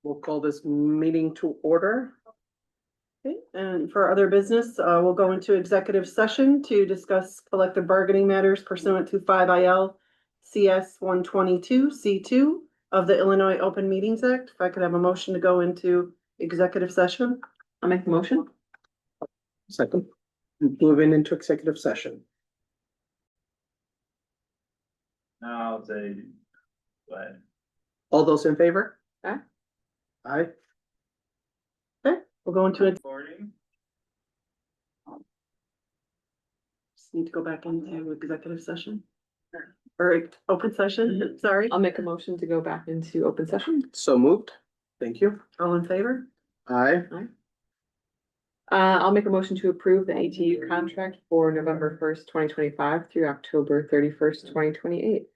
We'll call this meeting to order. Okay, and for other business, we'll go into executive session to discuss collective bargaining matters pursuant to 5 IL CS 122 C2 of the Illinois Open Meetings Act. If I could have a motion to go into executive session. I'll make the motion. Second, moving into executive session. Now I'll say, but All those in favor? Aye. Aye. Okay, we'll go into it. recording. Just need to go back into executive session. Or open session, sorry. I'll make a motion to go back into open session. So moved. Thank you. All in favor? Aye. I'll make a motion to approve the ATU contract for November 1st, 2025 through October 31st, 2028.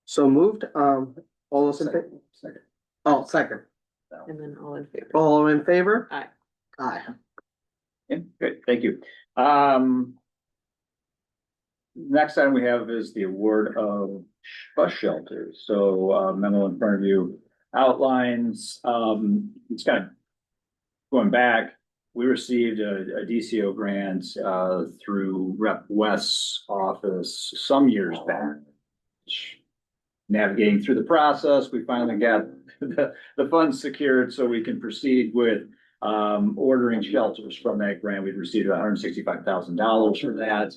So moved. All those in favor? Second. Oh, second. And then all in favor. All in favor? Aye. Aye. Yeah, good, thank you. Next item we have is the award of bus shelters. So, memo in front of you outlines, it's kind of going back. We received a DCO grant, through Rep West's office some years back. Navigating through the process, we finally got the funds secured so we can proceed with ordering shelters from that grant. We've received $165,000 for that.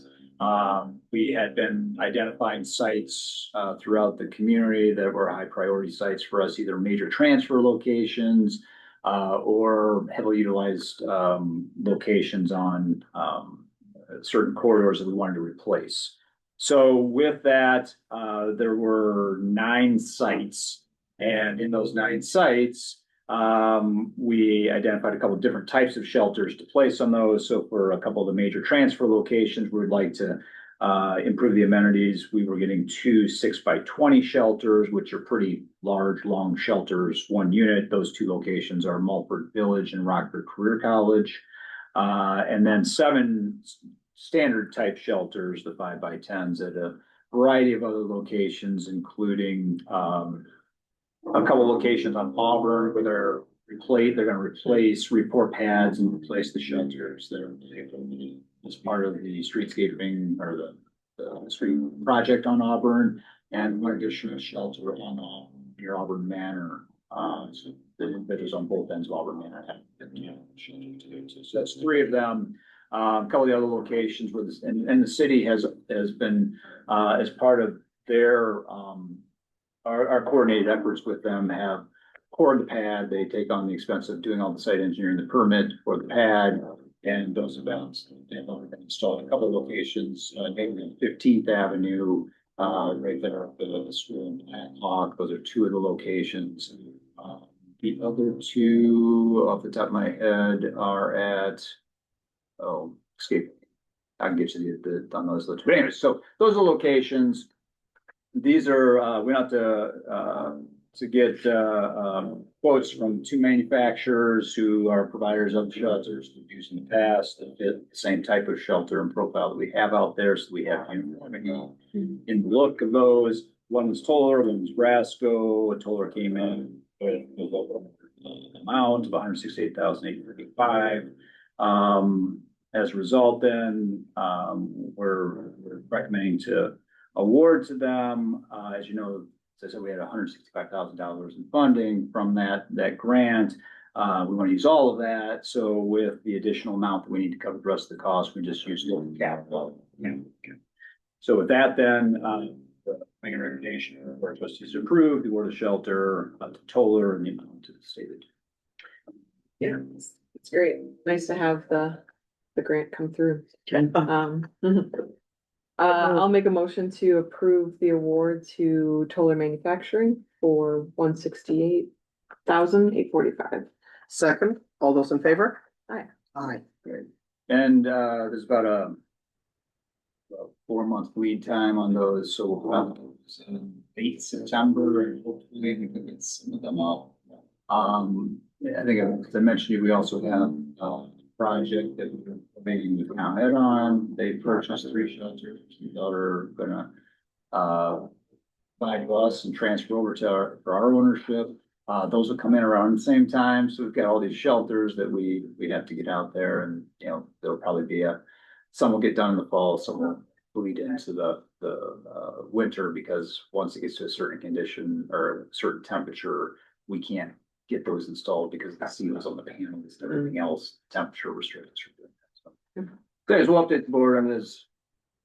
We had been identifying sites throughout the community that were high priority sites for us, either major transfer locations or heavily utilized locations on certain corridors that we wanted to replace. So with that, there were 9 sites, and in those 9 sites, we identified a couple of different types of shelters to place on those. So for a couple of the major transfer locations, we would like to improve the amenities. We were getting 2 6x20 shelters, which are pretty large, long shelters, 1 unit. Those 2 locations are Mulford Village and Rockford Career College. And then 7 standard type shelters, the 5x10s, at a variety of other locations, including a couple locations on Auburn where they're going to replace report pads and replace the shelters. They're as part of the streetscaping or the street project on Auburn, and one additional shelter on near Auburn Manor. So that is on both ends of Auburn Manor. So that's 3 of them. A couple of the other locations where this and the city has been as part of their our coordinated efforts with them have poured the pad. They take on the expense of doing all the site engineering, the permit for the pad, and those events. They've already installed a couple of locations, namely 15th Avenue, right there at the school in Blackhawk. Those are 2 of the locations. The other 2, off the top of my head, are at escape. I can get you on those lists. But anyways, so those are locations. These are we have to get quotes from 2 manufacturers who are providers of shelters we've used in the past that fit the same type of shelter and profile that we have out there. So we have uniformity in the look of those. One was Toller, one was Brasco. A Toller came in with an amount of $168,835. As a result, then we're recommending to award to them. As you know, as I said, we had $165,000 in funding from that grant. We want to use all of that. So with the additional amount that we need to cover the rest of the cost, we just use local capital. So with that, then making a recommendation for trustees to approve the award of shelter to Toller and the amount to the state. Yeah, it's great. Nice to have the grant come through. I'll make a motion to approve the award to Toller Manufacturing for $168,845. Second, all those in favor? Aye. Aye. Great. And there's about a 4-month lead time on those, so we'll probably late September, and hopefully we can get some of them up. I think, as I mentioned to you, we also have a project that we're making with ComEd on. They purchased 3 shelters that are gonna buy to us and transfer over to our ownership. Those will come in around the same time, so we've got all these shelters that we have to get out there and, you know, there'll probably be some will get done in the fall, some will bleed into the winter, because once it gets to a certain condition or a certain temperature, we can't get those installed because the seals on the panels and everything else, temperature restrictions are doing that. So, guys, we'll update the board on this,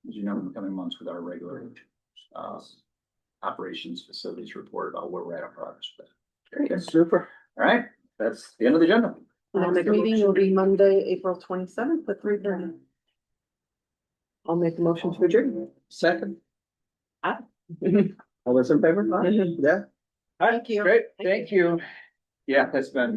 as you know, in the coming months with our regular operations facilities report about where we're at on progress with that. Okay, super. All right, that's the end of the agenda. I'll make Next a meeting motion. will be Monday, April 27th at 3:30. I'll make a motion to adjourn. Second, Aye. all those in favor? Yeah. Thank you. Great, thank you. Yeah, that's been